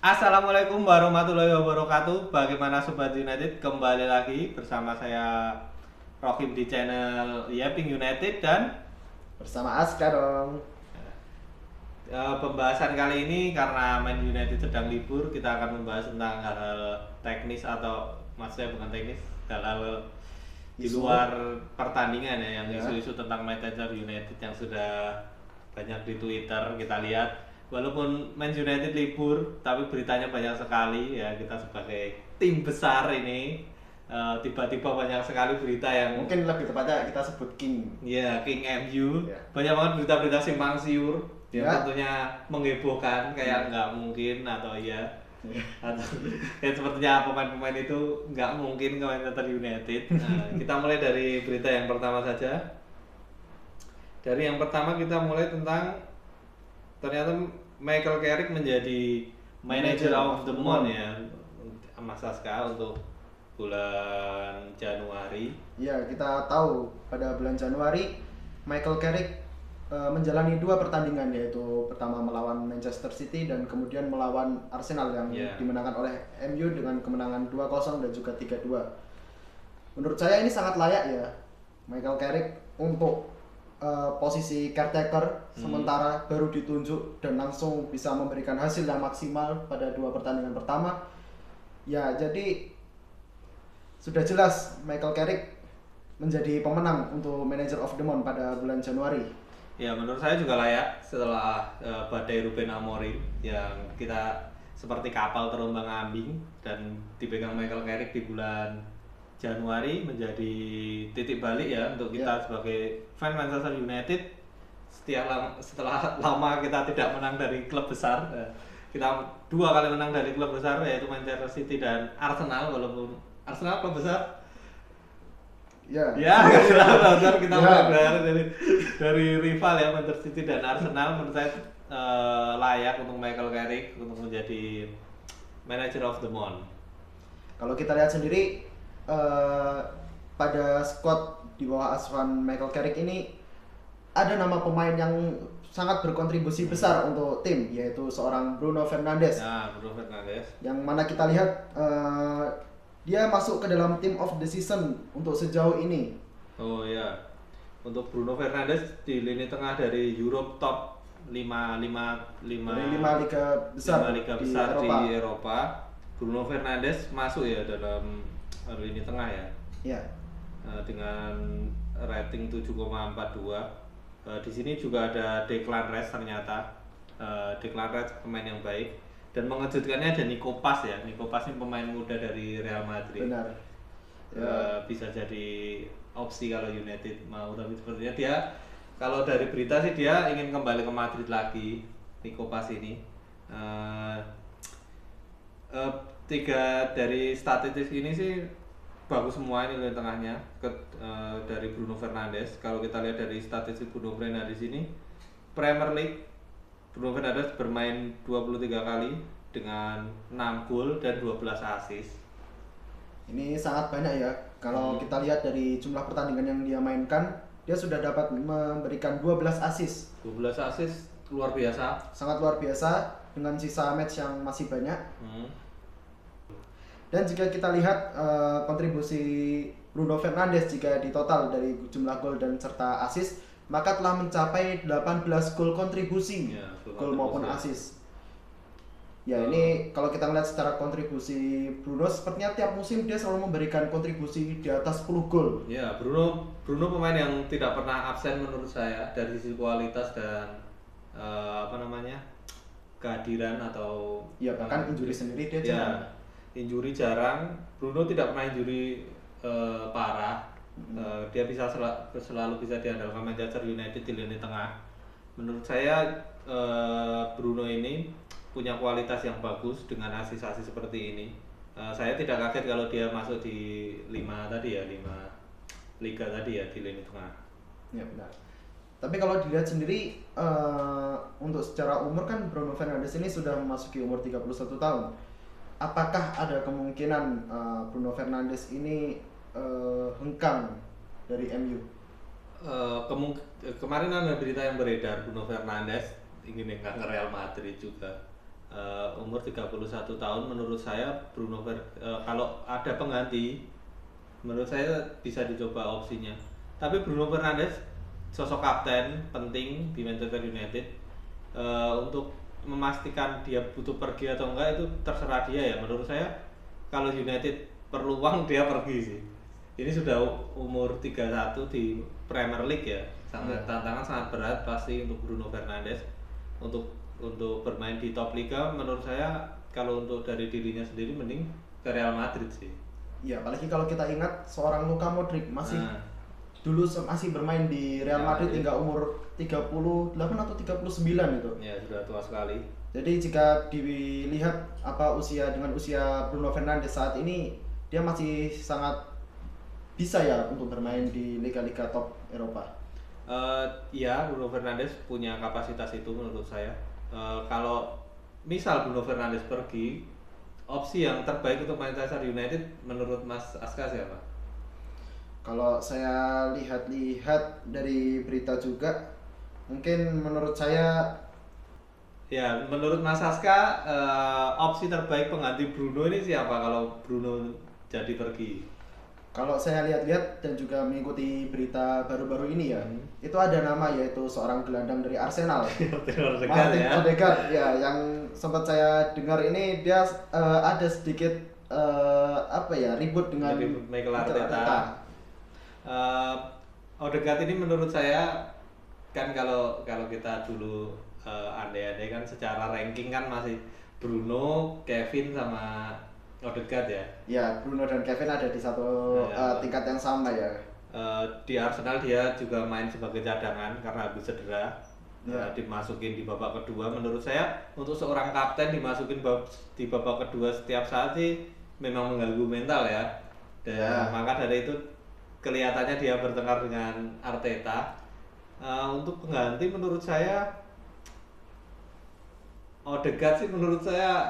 Assalamualaikum warahmatullahi wabarakatuh. Bagaimana Sobat United? Kembali lagi bersama saya Rohim di channel Yaping United dan Bersama Aska dong. pembahasan kali ini karena Man United sedang libur, kita akan membahas tentang hal-hal teknis atau maksudnya bukan teknis, hal-hal di Isu. luar pertandingan ya, yang Ya. isu-isu tentang Manchester United yang sudah banyak di Twitter kita lihat. Walaupun Man United libur, tapi beritanya banyak sekali ya. Kita sebagai tim besar ini tiba-tiba banyak sekali berita yang Mungkin lebih tepatnya kita sebut King. ya King MU. Ya. Banyak banget berita-berita simpang siur yang Ya. tentunya menghebohkan kayak nggak mungkin atau iya Ya. atau ya sepertinya pemain-pemain itu nggak mungkin ke Manchester United. Nah, kita mulai dari berita yang pertama saja. Dari yang pertama kita mulai tentang ternyata Michael Carrick menjadi Manager of the Month ya, Mas Saska, untuk bulan Januari. Ya, kita tahu pada bulan Januari Michael Carrick menjalani 2 pertandingan, yaitu pertama melawan Manchester City dan kemudian melawan Arsenal yang Ya. dimenangkan oleh MU dengan kemenangan 2-0 dan juga 3-2. Menurut saya ini sangat layak ya Michael Carrick untuk posisi caretaker sementara baru ditunjuk dan langsung bisa memberikan hasil yang maksimal pada 2 pertandingan pertama. Ya, jadi sudah jelas Michael Carrick menjadi pemenang untuk Manager of the Month pada bulan Januari. Ya, menurut saya juga layak setelah badai Ruben Amorim yang kita seperti kapal terombang-ambing dan dipegang Michael Carrick di bulan Januari menjadi titik balik ya untuk kita sebagai fan Manchester United. Setelah lama kita tidak menang dari klub besar, kita 2 kali menang dari klub besar yaitu Manchester City dan Arsenal. Walaupun Arsenal klub besar, Ya. ya Arsenal kita Ya. mulai dari rival ya, Manchester City dan Arsenal. Menurut saya layak untuk Michael Carrick untuk menjadi Manager of the Month. Kalau kita lihat sendiri pada squad di bawah asuhan Michael Carrick ini ada nama pemain yang sangat berkontribusi besar untuk tim, yaitu seorang Bruno Fernandes. Ya, Bruno Fernandes. Yang mana kita lihat dia masuk ke dalam team of the season untuk sejauh ini. Oh ya, untuk Bruno Fernandes di lini tengah dari Europe top 5 Dari 5 liga besar, di Eropa. Bruno Fernandes masuk ya dalam lini tengah ya. Ya. Dengan rating 7,42. Di sini juga ada Declan Rice ternyata. Declan Rice pemain yang baik. Dan mengejutkannya ada Nico Paz ya. Nico Paz ini pemain muda dari Real Madrid. Benar. Bisa jadi opsi kalau United mau, tapi sepertinya dia, kalau dari berita sih dia ingin kembali ke Madrid lagi, Nico Paz ini. Tiga dari statistik ini sih bagus semua ini lini tengahnya dari Bruno Fernandes. Kalau kita lihat dari statistik Bruno Fernandes ini, Premier League Bruno Fernandes bermain 23 kali dengan 6 gol dan 12 assist. Ini sangat banyak ya. Kalau kita lihat dari jumlah pertandingan yang dia mainkan, dia sudah dapat memberikan 12 assist. 12 assist luar biasa. Sangat luar biasa dengan sisa match yang masih banyak. Dan jika kita lihat kontribusi Bruno Fernandes jika di total dari jumlah gol dan serta assist, maka telah mencapai 18 gol kontribusi, Ya, gol maupun assist. Ya, ini kalau kita lihat secara kontribusi Bruno, sepertinya tiap musim dia selalu memberikan kontribusi di atas 10 gol. Ya, Bruno pemain yang tidak pernah absen menurut saya dari sisi kualitas dan kehadiran atau Ya, bahkan injury sendiri dia ya, jarang. injury jarang. Bruno tidak pernah injury parah. Dia bisa selalu bisa diandalkan Manchester United di lini tengah. Menurut saya Bruno ini punya kualitas yang bagus dengan asist-asist seperti ini. Saya tidak kaget kalau dia masuk di 5 liga tadi ya, di lini tengah. Ya, benar. Tapi kalau dilihat sendiri untuk secara umur kan Bruno Fernandes ini sudah memasuki umur 31 tahun. Apakah ada kemungkinan Bruno Fernandes ini hengkang dari MU? Kemarin ada berita yang beredar Bruno Fernandes ingin hengkang ke Real Madrid juga. umur 31 tahun. Menurut saya kalau ada pengganti, menurut saya bisa dicoba opsinya. Tapi Bruno Fernandes sosok kapten penting di Manchester United. Untuk memastikan dia butuh pergi atau enggak itu terserah dia ya. Menurut saya kalau United perlu uang dia pergi sih. Ini sudah umur 31 di Premier League ya. Tantangan sangat berat pasti untuk Bruno Fernandes untuk bermain di top liga. Menurut saya kalau untuk dari dirinya sendiri mending ke Real Madrid sih. Ya, apalagi kalau kita ingat seorang Luka Modric masih bermain di Real Madrid hingga umur 38 atau 39 itu. Ya, sudah tua sekali. Jadi jika dilihat usia Bruno Fernandes saat ini, dia masih sangat bisa ya untuk bermain di liga-liga top Eropa. Ya, Bruno Fernandes punya kapasitas itu menurut saya. Kalau misal Bruno Fernandes pergi, opsi yang terbaik untuk Manchester United menurut Mas Aska siapa? Kalau saya lihat-lihat dari berita juga, mungkin menurut saya ya, menurut Mas Aska opsi terbaik pengganti Bruno ini siapa kalau Bruno jadi pergi? Kalau saya lihat-lihat dan juga mengikuti berita baru-baru ini ya, itu ada nama yaitu seorang gelandang dari Arsenal, Martin Odegaard ya, yang sempat saya dengar ini dia ada sedikit ribut dengan Mikel Arteta. Odegaard ini menurut saya kan kalau kita dulu andai-andai kan secara ranking kan masih Bruno, Kevin sama Odegaard ya. Ya, Bruno dan Kevin ada di satu tingkat yang sama ya. Di Arsenal dia juga main sebagai cadangan karena habis cedera. Dimasukin di babak kedua. Menurut saya untuk seorang kapten dimasukin di babak kedua setiap saat sih memang mengganggu mental ya. Dan maka dari itu kelihatannya dia bertengkar dengan Arteta. Untuk pengganti menurut saya Odegaard sih menurut saya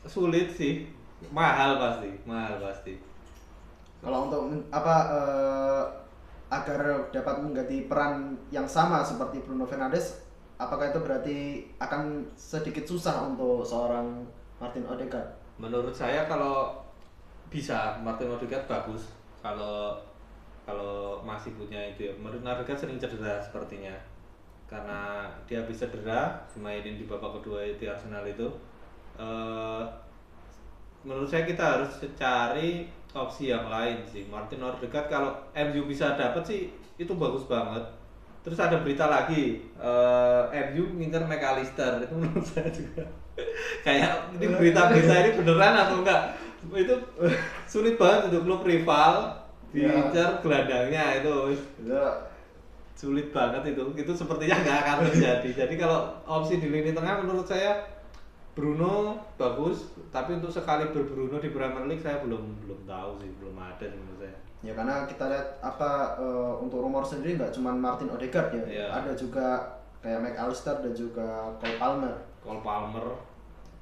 sulit sih. Mahal pasti. Kalau untuk agar dapat mengganti peran yang sama seperti Bruno Fernandes, apakah itu berarti akan sedikit susah untuk seorang Martin Odegaard? Menurut saya kalau bisa Martin Odegaard bagus. Kalau masih punya itu ya. Martin Odegaard sering cedera sepertinya. Karena dia habis cedera, dimainin di babak kedua di Arsenal itu. Menurut saya kita harus cari opsi yang lain sih. Martin Odegaard kalau MU bisa dapat sih itu bagus banget. Terus ada berita lagi, MU ngincer McAllister, itu menurut saya juga kayak ini berita-berita ini beneran atau enggak? Itu sulit banget untuk klub rival diincar gelandangnya itu. Sulit banget itu sepertinya nggak akan terjadi. Jadi kalau opsi di lini tengah menurut saya Bruno bagus, tapi untuk sekali berbruno di Premier League saya belum tahu sih, belum ada menurut saya. Ya karena kita lihat untuk rumor sendiri nggak cuma Martin Odegaard ya, ada juga kayak McAllister dan juga Cole Palmer.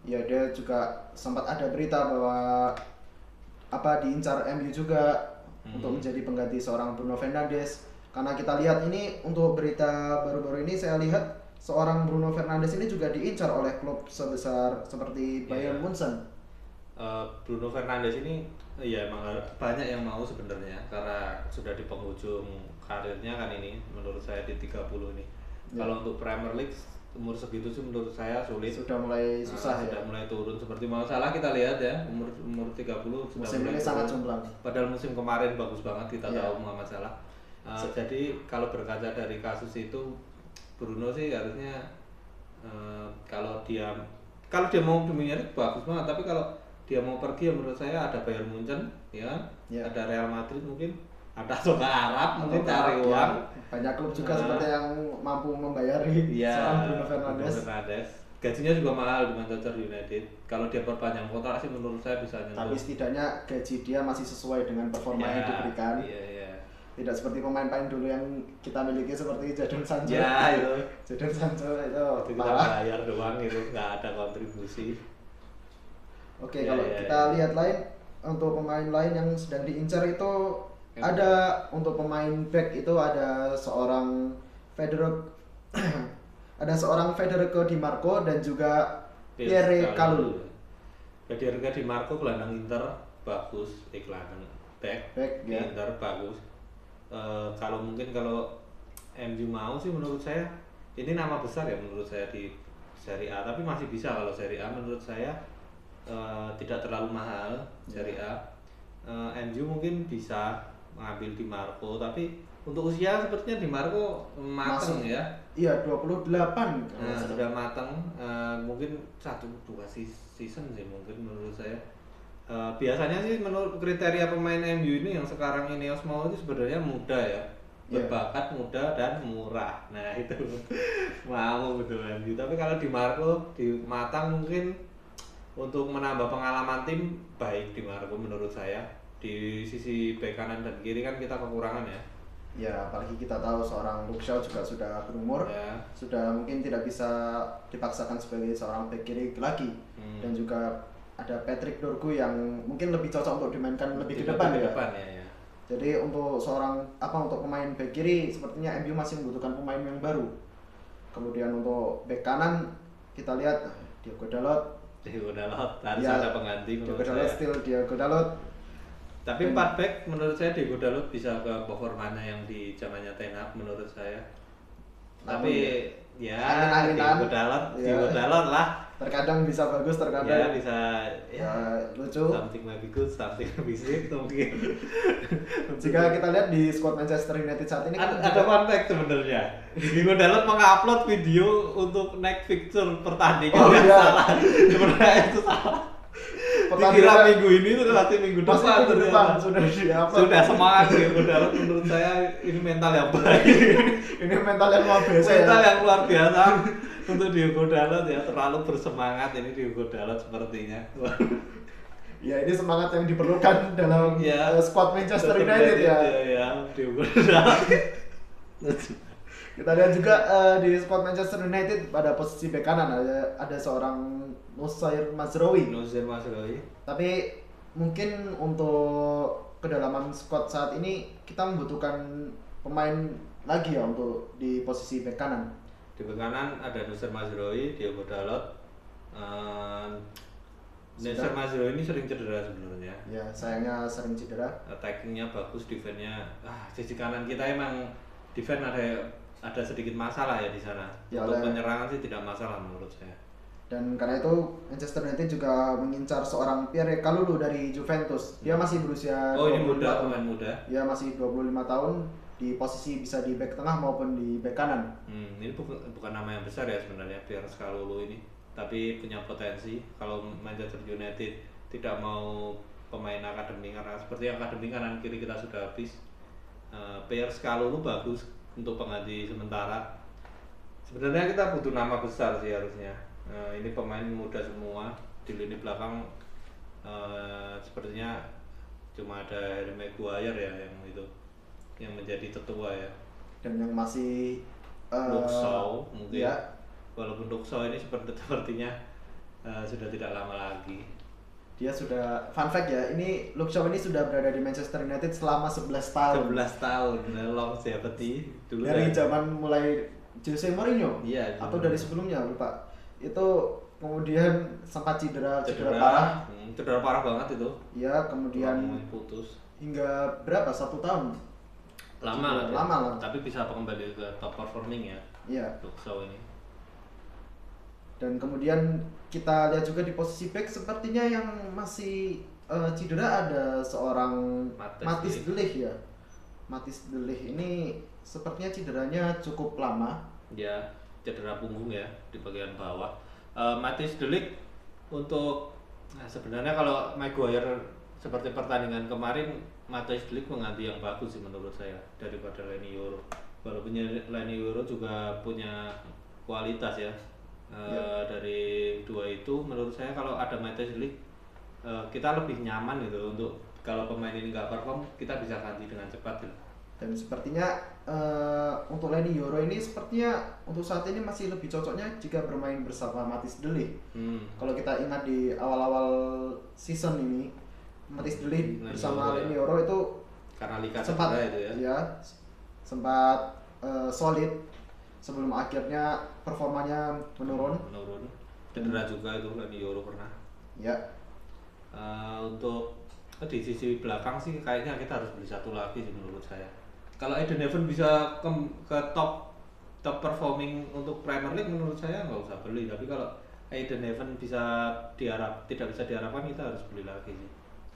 Ya dia juga sempat ada berita bahwa diincar MU juga untuk menjadi pengganti seorang Bruno Fernandes. Karena kita lihat ini untuk berita baru-baru ini saya lihat seorang Bruno Fernandes ini juga diincar oleh klub sebesar seperti Bayern Munchen. Bruno Fernandes ini ya emang banyak yang mau sebenarnya karena sudah di penghujung karirnya kan ini menurut saya di 30 ini. Kalau untuk Premier League umur segitu sih menurut saya sulit. Sudah mulai susah ya. Sudah mulai turun seperti Mo Salah kita lihat ya umur 30 sudah musim mulai ini sangat jomplang. Padahal musim kemarin bagus banget kita tahu Muhammad Salah. Jadi kalau berkaca dari kasus itu Bruno sih harusnya kalau dia mau dominan bagus banget, tapi kalau dia mau pergi ya menurut saya ada Bayern Munchen ada Real Madrid mungkin, ada Liga Arab mungkin cari uang. Banyak klub juga seperti yang mampu membayari seorang Bruno Fernandes. Gajinya juga mahal di Manchester United. Kalau dia perpanjang kontrak sih menurut saya bisa nyentuh. Tapi setidaknya gaji dia masih sesuai dengan performa yang diberikan. Tidak seperti pemain-pemain dulu yang kita miliki seperti Jadon Sancho. Jadon Sancho itu kita bayar doang itu, nggak ada kontribusi. Oke, kalau kita lihat untuk pemain lain yang sedang diincar itu ada untuk pemain back itu ada seorang Federico Di Marco dan juga Pierre Kalulu. Federico Di Marco gelandang Inter bagus, gelandang back Ya. Inter bagus. Kalau mungkin kalau MU mau sih menurut saya ini nama besar ya menurut saya di Serie A, tapi masih bisa kalau Serie A menurut saya tidak terlalu mahal Serie A. MU mungkin bisa mengambil Di Marco, tapi untuk usia sepertinya Di Marco matang ya. Iya, 28. Sudah matang, mungkin 1-2 season sih mungkin menurut saya. Biasanya sih menurut kriteria pemain MU ini yang sekarang Ineos mau itu sebenarnya muda ya, berbakat, muda dan murah. Nah itu mau betul MU. Tapi kalau Di Marco di matang mungkin untuk menambah pengalaman tim baik Di Marco menurut saya. Di sisi bek kanan dan kiri kan kita kekurangan ya. Ya, apalagi kita tahu seorang Luke Shaw juga sudah berumur, sudah mungkin tidak bisa dipaksakan sebagai seorang bek kiri lagi. Dan juga ada Patrick Dorgu yang mungkin lebih cocok untuk dimainkan lebih ke depan ya. Jadi untuk untuk pemain bek kiri sepertinya MU masih membutuhkan pemain yang baru. Kemudian untuk bek kanan kita lihat Diogo Dalot harus ada pengganti menurut saya. Diogo Dalot. Tapi 4 back menurut saya Diogo Dalot bisa ke performanya yang di zamannya Ten Hag menurut saya. Tapi ya Diogo Dalot lah. Terkadang bisa bagus, terkadang ya bisa lucu. Something may be good, something may be shit mungkin. Jika kita lihat di squad Manchester United saat ini ada fun fact sebenarnya. Diogo Dalot mengupload video untuk next fixture pertandingan salah. Sebenarnya itu salah. Dikira minggu ini tuh nanti minggu depan sudah semangat Diogo Dalot. Menurut saya ini mental yang baik. Ini mental yang luar biasa. Yang luar biasa untuk Diogo Dalot ya, terlalu bersemangat ini Diogo Dalot sepertinya. Ya ini semangat yang diperlukan dalam squad Manchester United ya. Ya Diogo Dalot. Kita lihat juga di squad Manchester United pada posisi bek kanan ada seorang Noussair Mazraoui. Tapi mungkin untuk kedalaman squad saat ini kita membutuhkan pemain lagi ya untuk di posisi bek kanan. Di bek kanan ada Noussair Mazraoui, Diogo Dalot. Noussair Mazraoui ini sering cedera sebenarnya. Ya, sayangnya sering cedera. Attackingnya bagus, defense-nya sisi kanan kita emang defense ada sedikit masalah ya di sana. Untuk penyerangan sih tidak masalah menurut saya. Dan karena itu Manchester United juga mengincar seorang Pierre Kalulu dari Juventus. Dia masih berusia pemain muda. Dia masih 25 tahun, di posisi bisa di bek tengah maupun di bek kanan. Ini bukan nama yang besar ya sebenarnya Pierre Kalulu ini, tapi punya potensi. Kalau Manchester United tidak mau pemain akademi karena seperti akademi kanan kiri kita sudah habis. Pierre Kalulu bagus untuk pengganti sementara. Sebenarnya kita butuh nama besar sih harusnya. Ini pemain muda semua di lini belakang. Sepertinya cuma ada Harry Maguire ya yang menjadi tetua ya. Dan yang masih Luke Shaw mungkin. Ya. Walaupun Luke Shaw ini sepertinya sudah tidak lama lagi. Dia sudah, fun fact ya, ini Luke Shaw ini sudah berada di Manchester United selama 11 tahun. 11 tahun, longevity dulu. Dari zaman mulai Jose Mourinho, atau dari sebelumnya lupa. Itu kemudian sempat cedera parah. Cedera parah banget itu. Iya, kemudian putus. Hingga berapa? 1 tahun. Lama lah. Tapi bisa kembali ke top performing ya. Iya. Luke Shaw ini. Dan kemudian kita lihat juga di posisi back sepertinya yang masih cedera ada seorang Matthijs de Ligt ya. Matthijs de Ligt ini sepertinya cederanya cukup lama. Ya, cedera punggung ya di bagian bawah. Matthijs de Ligt untuk sebenarnya kalau Maguire seperti pertandingan kemarin, Matthijs de Ligt mengganti yang bagus sih menurut saya daripada Leny Yoro. Walaupun Leny Yoro juga punya kualitas ya. Dari dua itu menurut saya kalau ada Matthijs de Ligt kita lebih nyaman gitu untuk kalau pemain ini nggak perform kita bisa ganti dengan cepat gitu. Dan sepertinya untuk Leny Yoro ini sepertinya untuk saat ini masih lebih cocoknya jika bermain bersama Matthijs de Ligt. Kalau kita ingat di awal-awal season ini Matthijs de Ligt bersama Leny Yoro itu karena Lika sempat itu ya. Sempat solid sebelum akhirnya performanya menurun. cedera juga itu kan di Euro pernah. Ya. Untuk di sisi belakang sih kayaknya kita harus beli satu lagi sih menurut saya. Kalau Eden Heaven bisa ke top performing untuk Premier League menurut saya nggak usah beli, tapi kalau Eden Heaven tidak bisa diharapkan, kita harus beli lagi sih.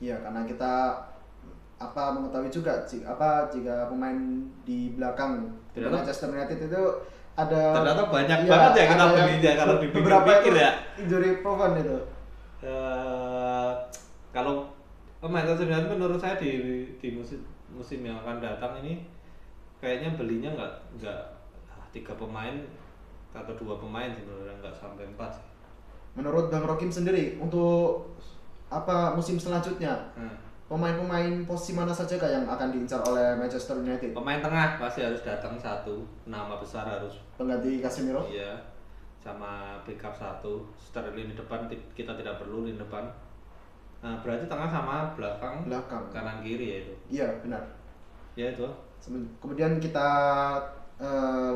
Iya, karena kita mengetahui juga jika pemain di belakang Manchester United itu ternyata banyak banget ya kita belinya kalau dipikir-pikir ya. Injury proven itu. Kalau Manchester United menurut saya di musim yang akan datang ini kayaknya belinya nggak 3 pemain atau 2 pemain sih, menurut nggak sampai 4 sih. Menurut Bang Rokim sendiri untuk musim selanjutnya pemain-pemain posisi mana saja yang akan diincar oleh Manchester United? Pemain tengah pasti harus datang satu, nama besar harus pengganti Casemiro. Iya, sama backup 1. Sterling di depan kita tidak perlu di depan. Nah, berarti tengah sama belakang. Kanan kiri ya itu. Iya, benar. Ya itu. Kemudian kita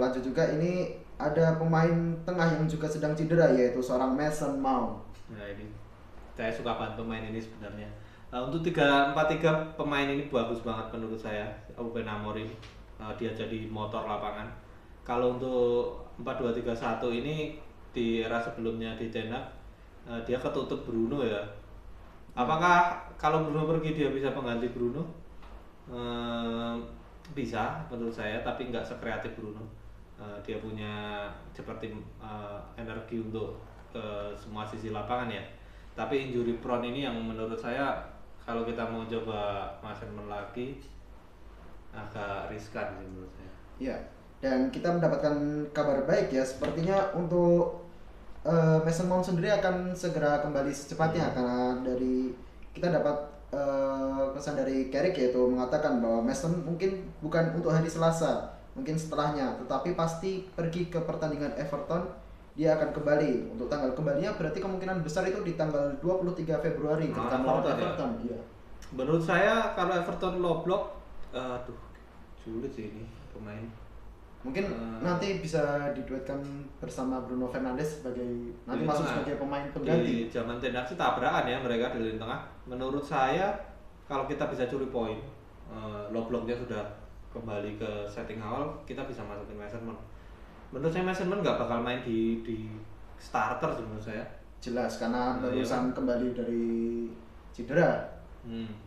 lanjut juga, ini ada pemain tengah yang juga sedang cedera, yaitu seorang Mason Mount. Nah, ini saya suka banget pemain ini sebenarnya. Untuk 3-4-3 pemain ini bagus banget menurut saya. Ruben Amorim, dia jadi motor lapangan. Kalau untuk 4-2-3-1 ini di era sebelumnya di Ten Hag, dia ketutup Bruno ya. Apakah kalau Bruno pergi dia bisa pengganti Bruno? Bisa menurut saya, tapi nggak sekreatif Bruno. Dia punya seperti energi untuk semua sisi lapangan ya. Tapi injury prone ini yang menurut saya kalau kita mau coba Mason Mount lagi agak riskan sih menurut saya. Iya. Dan kita mendapatkan kabar baik ya, sepertinya untuk Mason Mount sendiri akan segera kembali secepatnya, karena kita dapat pesan dari Carrick, yaitu mengatakan bahwa Mason mungkin bukan untuk hari Selasa, mungkin setelahnya, tetapi pasti pergi ke pertandingan Everton. Dia akan kembali. Untuk tanggal kembalinya berarti kemungkinan besar itu di tanggal 23 Februari ketika melawan Everton. Iya. Menurut saya kalau Everton low block, sulit sih ini pemain. Mungkin nanti bisa diduetkan bersama Bruno Fernandes nanti masuk sebagai pemain pengganti. Di zaman Ten Hag sih tabrakan ya mereka di lini tengah. Menurut saya kalau kita bisa curi poin, low blocknya sudah kembali ke setting awal, kita bisa masukin Mason Mount. Menurut saya Mason Mount nggak bakal main di starter sih menurut saya. Jelas, karena barusan kembali dari cedera.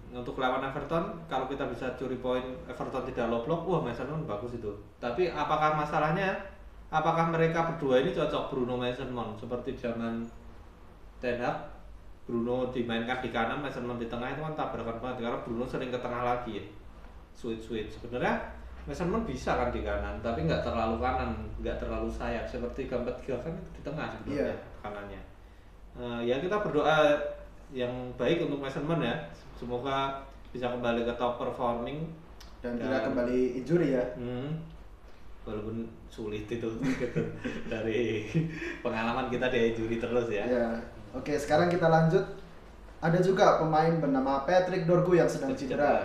Untuk lawan Everton, kalau kita bisa curi poin, Everton tidak low block, wah Mason Mount bagus itu. Tapi apakah mereka berdua ini cocok Bruno Mason Mount seperti zaman Ten Hag? Bruno dimainkan di kanan, Mason Mount di tengah, itu kan tabrakan banget karena Bruno sering ke tengah lagi ya. Switch. Sebenarnya Mason Mount bisa kan di kanan, tapi nggak terlalu kanan, nggak terlalu sayap. Seperti 4-3 kan di tengah sebenarnya kanannya. Ya kita berdoa yang baik untuk Mason Mount ya. Semoga bisa kembali ke top performing dan tidak kembali injury ya. Walaupun sulit itu dari pengalaman kita di injury terus ya. Oke, sekarang kita lanjut. Ada juga pemain bernama Patrick Dorgu yang sedang cedera.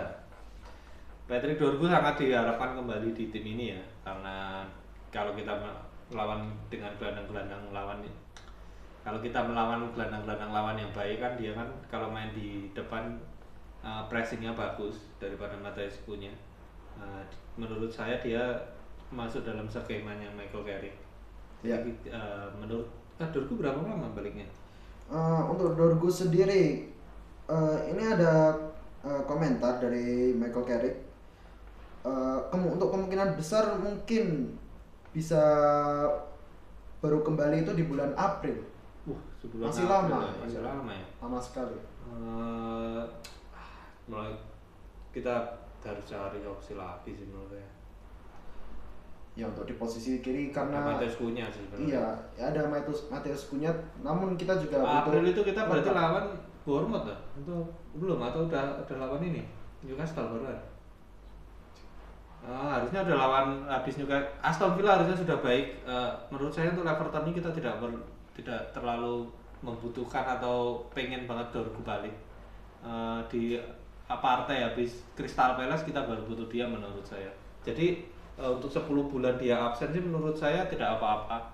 Patrick Dorgu sangat diharapkan kembali di tim ini ya, karena kalau kita melawan dengan gelandang-gelandang lawan, kalau kita melawan gelandang-gelandang lawan yang baik kan, dia kan kalau main di depan pressingnya bagus daripada Matheus Cunha. Menurut saya dia masuk dalam skemanya Michael Carrick. Ya. Menurut Dorgu berapa lama baliknya? Untuk Dorgu sendiri, ini ada komentar dari Michael Carrick. Untuk kemungkinan besar mungkin bisa baru kembali itu di bulan April. Masih lama ya. Lama sekali. Mulai kita harus cari opsi lagi sih menurut saya. Ya untuk di posisi kiri karena Matheus Cunha sih sebenarnya. Iya, ya ada Matheus Cunha, namun kita juga April itu kita berarti lawan Bournemouth lah. Itu belum atau udah lawan ini Newcastle baru kan? Harusnya udah lawan habis Newcastle. Aston Villa harusnya sudah baik. Menurut saya untuk Everton ini kita tidak terlalu membutuhkan atau pengen banget Dorgu balik. Di partai habis Crystal Palace kita baru butuh dia menurut saya. Jadi untuk 10 bulan dia absen sih menurut saya tidak apa-apa.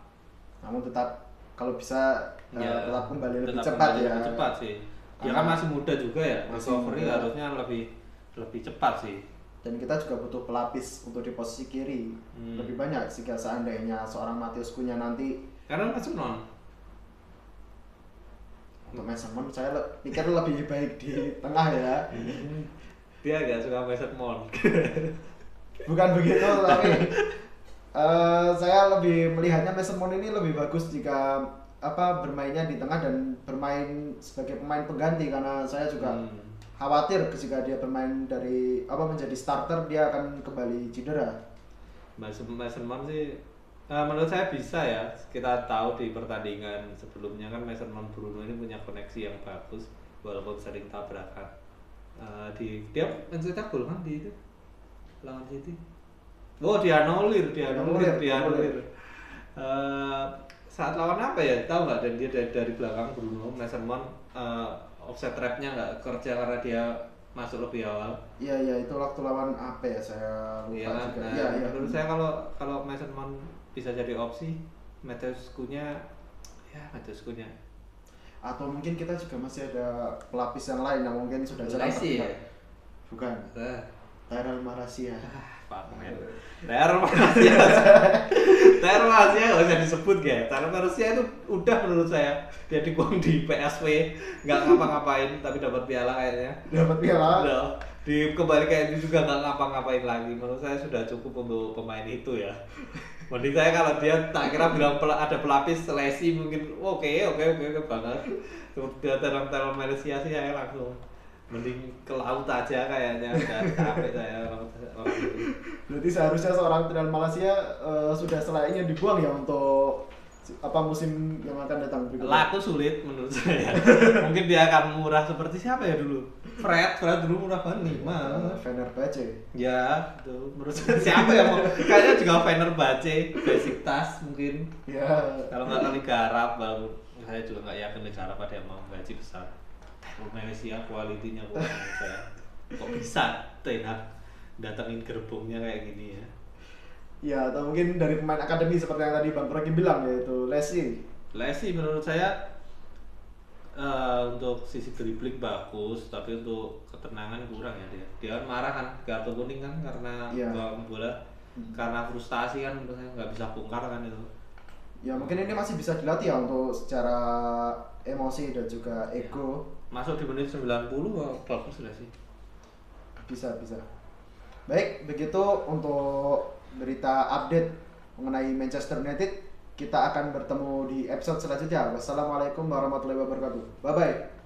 Namun tetap kalau bisa tetap kembali lebih cepat ya. Lebih cepat sih. Dia kan masih muda juga ya. Recovery harusnya lebih cepat sih. Dan kita juga butuh pelapis untuk di posisi kiri lebih banyak jika seandainya seorang Matheus Cunha nanti. Karena masuk non. Untuk Mason Mount saya pikir lebih baik di tengah ya. Dia agak suka Mason Mount. Bukan begitu, tapi saya lebih melihatnya Mason Mount ini lebih bagus jika bermainnya di tengah dan bermain sebagai pemain pengganti, karena saya juga khawatir ketika dia bermain menjadi starter dia akan kembali cedera. Mason Mount sih menurut saya bisa ya. Kita tahu di pertandingan sebelumnya kan Mason Mount Bruno ini punya koneksi yang bagus walaupun sering tabrakan. Dia mencetak gol kan di itu lawan City. Oh, dianulir. Saat lawan apa ya? Tahu nggak? Dan dia dari belakang Bruno, Mason Mount offset trap-nya nggak kerja karena dia masuk lebih awal. Iya itu waktu lawan apa ya? Saya lupa juga. Iya. Menurut saya kalau Mason Mount bisa jadi opsi, Matheus Cunha. Atau mungkin kita juga masih ada pelapis yang lain yang mungkin sudah jarang terlihat. Ya? Bukan. Tyrell Malacia. Pak men. Tyrell Malacia nggak usah disebut ya. Tyrell Malacia itu udah menurut saya dia dibuang di PSV, nggak ngapa-ngapain tapi dapat piala kayaknya. Dapat piala. Udah. Kembali kayak itu juga nggak ngapa-ngapain lagi. Menurut saya sudah cukup untuk pemain itu ya. Mending saya kalau dia tak kira bilang ada pelapis Lesi mungkin oke banget. Dia Tyrell Malacia sih saya langsung mending ke laut aja kayaknya, udah capek saya orang itu. Berarti seharusnya seorang Tyrell Malacia sudah selayaknya dibuang ya untuk musim yang akan datang berikutnya. Laku sulit menurut saya. Mungkin dia akan murah seperti siapa ya dulu? Fred dulu murah banget 5. Fenerbahce. Ya, itu menurut saya siapa ya mau? Kayaknya juga Fenerbahce, Besiktas mungkin. Ya. Kalau nggak Liga Arab, baru saya juga nggak yakin Liga Arab ada yang mau gaji besar. Malaysia kualitinya kurang saya. Kok bisa Ten Hag datengin gerbongnya kayak gini ya? Ya, atau mungkin dari pemain akademi seperti yang tadi Bang Rocky bilang, yaitu Lesi menurut saya untuk sisi dribbling bagus, tapi untuk ketenangan kurang ya dia. Dia kan marah kan, kartu kuning kan karena bola karena frustasi kan, menurut saya nggak bisa bongkar kan itu. Ya mungkin ini masih bisa dilatih ya untuk secara emosi dan juga ego. Masuk di menit 90 bagus lah sih. Bisa. Baik, begitu untuk berita update mengenai Manchester United. Kita akan bertemu di episode selanjutnya. Wassalamualaikum warahmatullahi wabarakatuh. Bye bye.